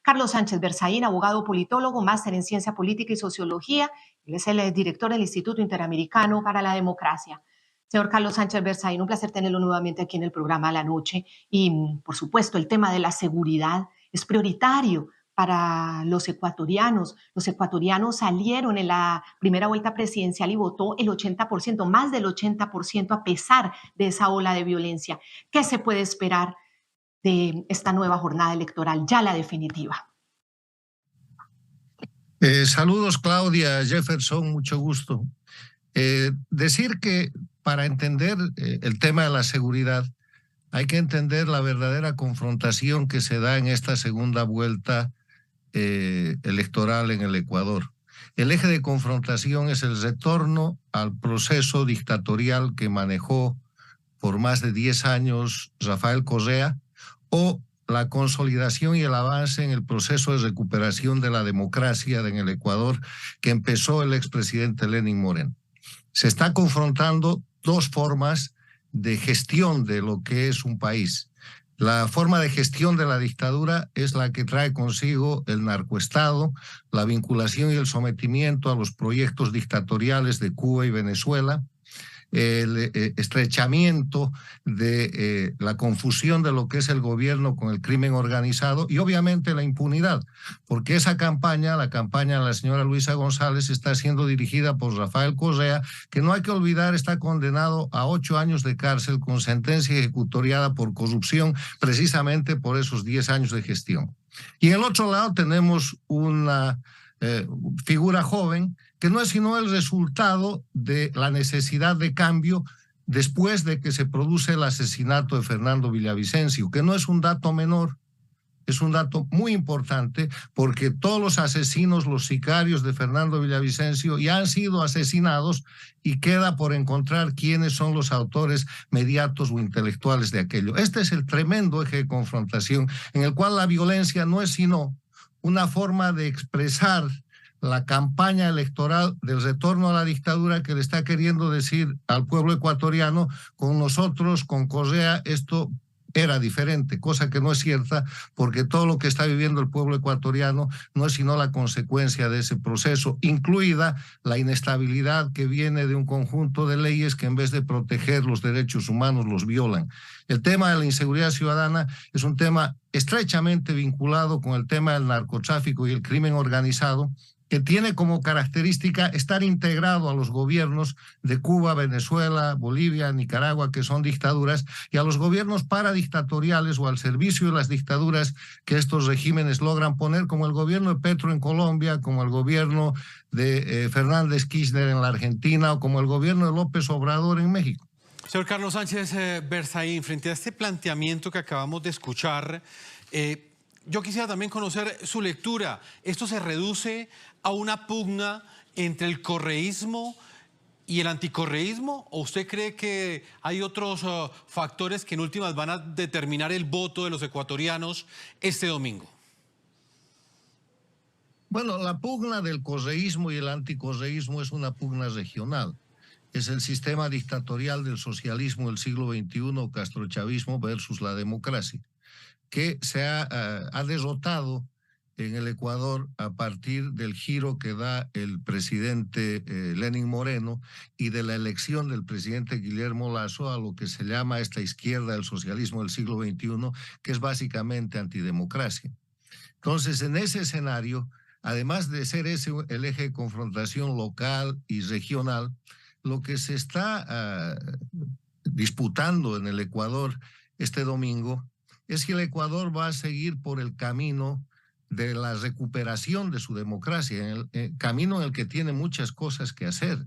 Carlos Sánchez Berzaín, abogado politólogo, máster en Ciencia Política y Sociología. Él es el director del Instituto Interamericano para la Democracia. Señor Carlos Sánchez Berzaín, un placer tenerlo nuevamente aquí en el programa a la noche. Y, por supuesto, el tema de la seguridad es prioritario para los ecuatorianos. Los ecuatorianos salieron en la primera vuelta presidencial y votó el 80%, más del 80%, a pesar de esa ola de violencia. ¿Qué se puede esperar de esta nueva jornada electoral, ya la definitiva? Saludos, Claudia, Jefferson, mucho gusto. Decir que para entender el tema de la seguridad hay que entender la verdadera confrontación que se da en esta segunda vuelta electoral en el Ecuador. El eje de confrontación es el retorno al proceso dictatorial que manejó por más de 10 años Rafael Correa, o la consolidación y el avance en el proceso de recuperación de la democracia en el Ecuador que empezó el expresidente Lenín Moreno. Se está confrontando dos formas de gestión de lo que es un país. La forma de gestión de la dictadura es la que trae consigo el narcoestado, la vinculación y el sometimiento a los proyectos dictatoriales de Cuba y Venezuela, el estrechamiento de la confusión de lo que es el gobierno con el crimen organizado y obviamente la impunidad, porque esa campaña, la campaña de la señora Luisa González, está siendo dirigida por Rafael Correa, que no hay que olvidar está condenado a 8 años de cárcel con sentencia ejecutoriada por corrupción, precisamente por esos 10 años de gestión. Y en el otro lado tenemos una figura joven que no es sino el resultado de la necesidad de cambio después de que se produce el asesinato de Fernando Villavicencio, que no es un dato menor, es un dato muy importante porque todos los asesinos, los sicarios de Fernando Villavicencio ya han sido asesinados y queda por encontrar quiénes son los autores mediatos o intelectuales de aquello. Este es el tremendo eje de confrontación en el cual la violencia no es sino una forma de expresar la campaña electoral del retorno a la dictadura que le está queriendo decir al pueblo ecuatoriano: con nosotros, con Correa, esto era diferente, cosa que no es cierta, porque todo lo que está viviendo el pueblo ecuatoriano no es sino la consecuencia de ese proceso, incluida la inestabilidad que viene de un conjunto de leyes que en vez de proteger los derechos humanos los violan. El tema de la inseguridad ciudadana es un tema estrechamente vinculado con el tema del narcotráfico y el crimen organizado, que tiene como característica estar integrado a los gobiernos de Cuba, Venezuela, Bolivia, Nicaragua, que son dictaduras, y a los gobiernos paradictatoriales o al servicio de las dictaduras que estos regímenes logran poner, como el gobierno de Petro en Colombia, como el gobierno de Fernández Kirchner en la Argentina, o como el gobierno de López Obrador en México. Señor Carlos Sánchez Berzaín, frente a este planteamiento que acabamos de escuchar, yo quisiera también conocer su lectura. ¿Esto se reduce a una pugna entre el correísmo y el anticorreísmo? ¿O usted cree que hay otros factores que en últimas van a determinar el voto de los ecuatorianos este domingo? Bueno, la pugna del correísmo y el anticorreísmo es una pugna regional. Es el sistema dictatorial del socialismo del siglo XXI, castrochavismo versus la democracia, que se ha derrotado en el Ecuador a partir del giro que da el presidente Lenín Moreno y de la elección del presidente Guillermo Lasso a lo que se llama esta izquierda del socialismo del siglo XXI, que es básicamente antidemocracia. Entonces, en ese escenario, además de ser ese el eje de confrontación local y regional, lo que se está disputando en el Ecuador este domingo es que el Ecuador va a seguir por el camino de la recuperación de su democracia, el camino en el que tiene muchas cosas que hacer.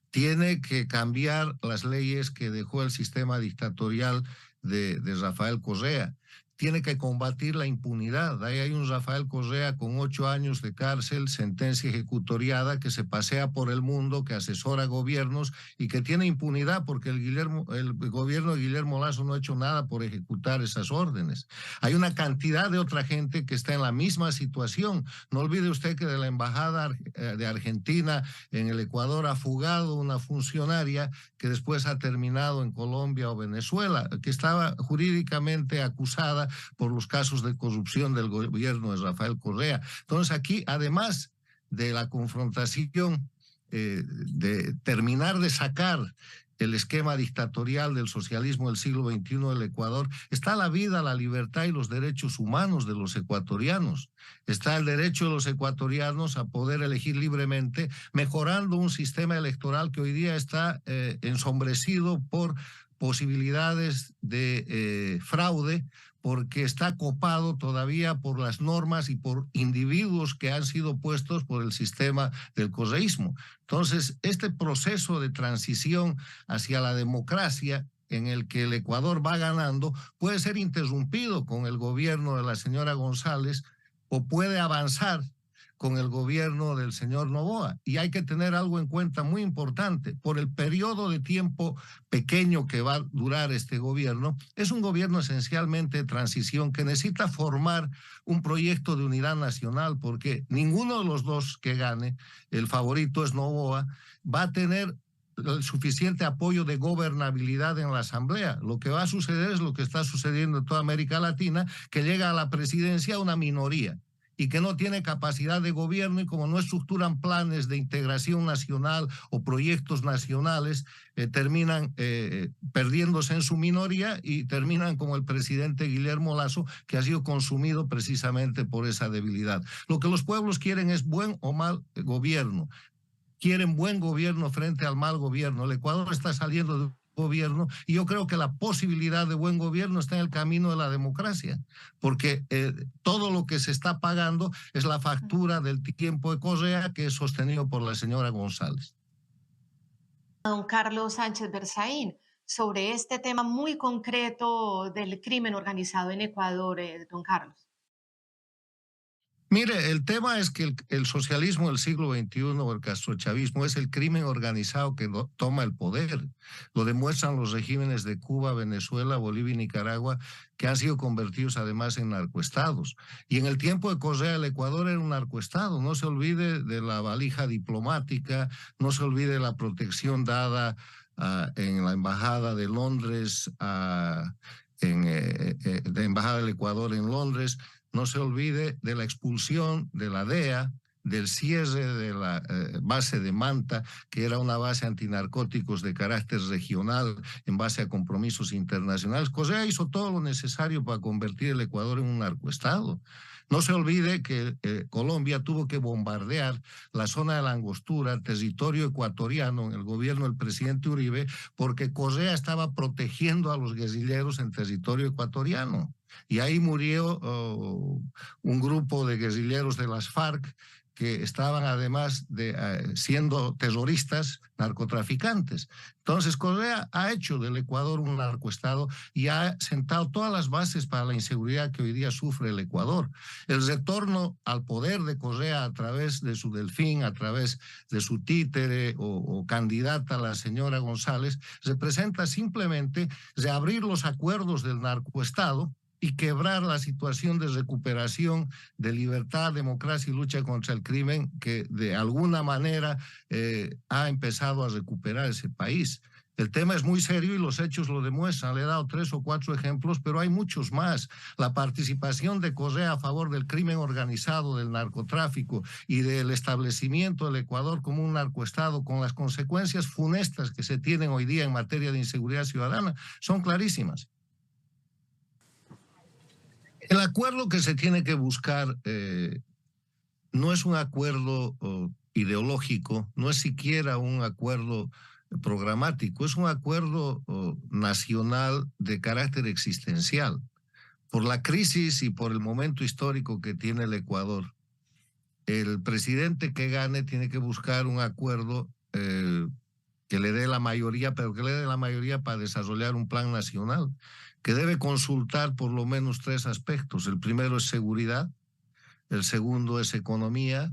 Tiene que cambiar las leyes que dejó el sistema dictatorial de Rafael Correa. Tiene que combatir la impunidad. Ahí hay un Rafael Correa con 8 años de cárcel, sentencia ejecutoriada, que se pasea por el mundo, que asesora gobiernos y que tiene impunidad porque el gobierno de Guillermo Lasso no ha hecho nada por ejecutar esas órdenes. Hay una cantidad de otra gente que está en la misma situación. No olvide usted que de la embajada de Argentina en el Ecuador ha fugado una funcionaria que después ha terminado en Colombia o Venezuela, que estaba jurídicamente acusada Venezuela, por los casos de corrupción del gobierno de Rafael Correa. Entonces aquí, además de la confrontación, de terminar de sacar el esquema dictatorial del socialismo del siglo XXI del Ecuador, está la vida, la libertad y los derechos humanos de los ecuatorianos. Está el derecho de los ecuatorianos a poder elegir libremente, mejorando un sistema electoral que hoy día está ensombrecido por posibilidades de fraude, porque está copado todavía por las normas y por individuos que han sido puestos por el sistema del correísmo. Entonces, este proceso de transición hacia la democracia en el que el Ecuador va ganando puede ser interrumpido con el gobierno de la señora González o puede avanzar con el gobierno del señor Noboa. Y hay que tener algo en cuenta muy importante. Por el periodo de tiempo pequeño que va a durar este gobierno, es un gobierno esencialmente de transición que necesita formar un proyecto de unidad nacional, porque ninguno de los dos que gane, el favorito es Noboa, va a tener el suficiente apoyo de gobernabilidad en la Asamblea. Lo que va a suceder es lo que está sucediendo en toda América Latina, que llega a la presidencia una minoría y que no tiene capacidad de gobierno, y como no estructuran planes de integración nacional o proyectos nacionales, terminan perdiéndose en su minoría y terminan como el presidente Guillermo Lasso, que ha sido consumido precisamente por esa debilidad. Lo que los pueblos quieren es buen o mal gobierno. Quieren buen gobierno frente al mal gobierno. El Ecuador está saliendo de gobierno y yo creo que la posibilidad de buen gobierno está en el camino de la democracia, porque todo lo que se está pagando es la factura del tiempo de Correa, que es sostenido por la señora González. Don Carlos Sánchez Berzaín, sobre este tema muy concreto del crimen organizado en Ecuador, don Carlos. Mire, el tema es que el socialismo del siglo XXI o el castrochavismo es el crimen organizado que toma el poder. Lo demuestran los regímenes de Cuba, Venezuela, Bolivia y Nicaragua, que han sido convertidos además en narcoestados. Y en el tiempo de Correa, el Ecuador era un narcoestado. No se olvide de la valija diplomática, no se olvide de la protección dada en la Embajada de Londres, la Embajada del Ecuador en Londres. No se olvide de la expulsión de la DEA, del cierre de la base de Manta, que era una base antinarcóticos de carácter regional en base a compromisos internacionales. Correa hizo todo lo necesario para convertir el Ecuador en un narcoestado. No se olvide que Colombia tuvo que bombardear la zona de la Angostura, territorio ecuatoriano, en el gobierno del presidente Uribe, porque Correa estaba protegiendo a los guerrilleros en territorio ecuatoriano. Y ahí murió un grupo de guerrilleros de las FARC que estaban además de siendo terroristas, narcotraficantes. Entonces Correa ha hecho del Ecuador un narcoestado y ha sentado todas las bases para la inseguridad que hoy día sufre el Ecuador. El retorno al poder de Correa a través de su delfín, a través de su títere o candidata, la señora González, representa simplemente reabrir los acuerdos del narcoestado y quebrar la situación de recuperación de libertad, democracia y lucha contra el crimen que de alguna manera ha empezado a recuperar ese país. El tema es muy serio y los hechos lo demuestran. Le he dado 3 o 4 ejemplos, pero hay muchos más. La participación de Correa a favor del crimen organizado, del narcotráfico y del establecimiento del Ecuador como un narcoestado, con las consecuencias funestas que se tienen hoy día en materia de inseguridad ciudadana, son clarísimas. El acuerdo que se tiene que buscar no es un acuerdo ideológico, no es siquiera un acuerdo programático, es un acuerdo nacional de carácter existencial. Por la crisis y por el momento histórico que tiene el Ecuador, el presidente que gane tiene que buscar un acuerdo que le dé la mayoría, pero que le dé la mayoría para desarrollar un plan nacional, que debe consultar por lo menos 3 aspectos. El primero es seguridad, el segundo es economía.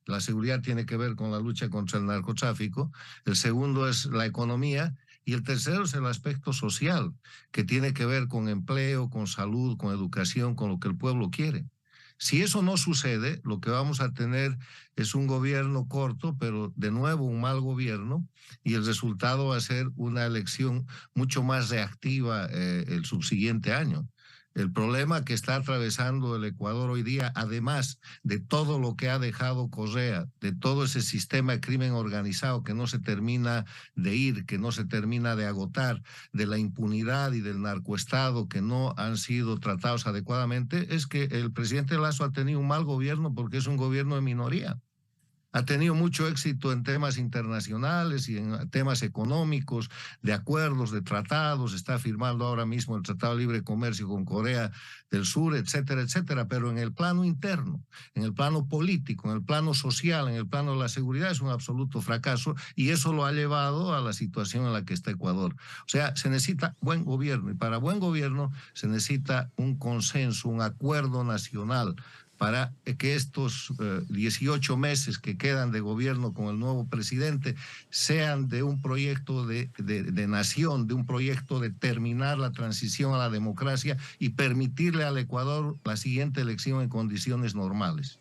La seguridad tiene que ver con la lucha contra el narcotráfico. El segundo es la economía. Y el tercero es el aspecto social, que tiene que ver con empleo, con salud, con educación, con lo que el pueblo quiere. Si eso no sucede, lo que vamos a tener es un gobierno corto, pero de nuevo un mal gobierno, y el resultado va a ser una elección mucho más reactiva el subsiguiente año. El problema que está atravesando el Ecuador hoy día, además de todo lo que ha dejado Correa, de todo ese sistema de crimen organizado que no se termina de ir, que no se termina de agotar, de la impunidad y del narcoestado que no han sido tratados adecuadamente, es que el presidente Lasso ha tenido un mal gobierno porque es un gobierno de minoría. Ha tenido mucho éxito en temas internacionales y en temas económicos, de acuerdos, de tratados, está firmando ahora mismo el Tratado de Libre Comercio con Corea del Sur, etcétera, etcétera, pero en el plano interno, en el plano político, en el plano social, en el plano de la seguridad es un absoluto fracaso y eso lo ha llevado a la situación en la que está Ecuador. O sea, se necesita buen gobierno y para buen gobierno se necesita un consenso, un acuerdo nacional para que estos 18 meses que quedan de gobierno con el nuevo presidente sean de un proyecto de nación, de un proyecto de terminar la transición a la democracia y permitirle al Ecuador la siguiente elección en condiciones normales.